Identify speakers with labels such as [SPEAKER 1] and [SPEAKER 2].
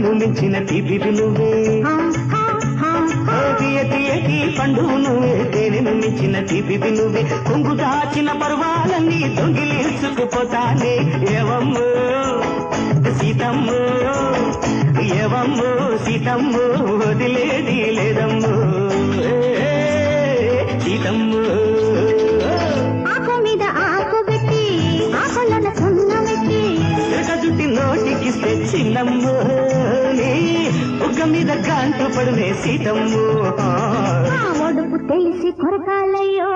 [SPEAKER 1] తేనెను మించిన తీపి నువ్వే తీయటి పండు నువ్వే తేనెను మించిన తీపి నువ్వే కొంగు దాచిన పర్వాలన్నీ దొంగిలించుకుపోతానే ఏవమ్మో సీతమ్మో ఏవమ్మో సీతమ్మో వదిలేది లేదమ్మో సీతమ్మో
[SPEAKER 2] ఆకు మీద ఆకు పెట్టి ఆకులన సున్న పెట్టి
[SPEAKER 1] జుట్టి నోటికిస్తే చిన్నమ్మో బుగ్గ మీద గాంటు పడునే సీతమ్మో
[SPEAKER 2] ఒడుపు తెలిసి కొరకాలయ్యో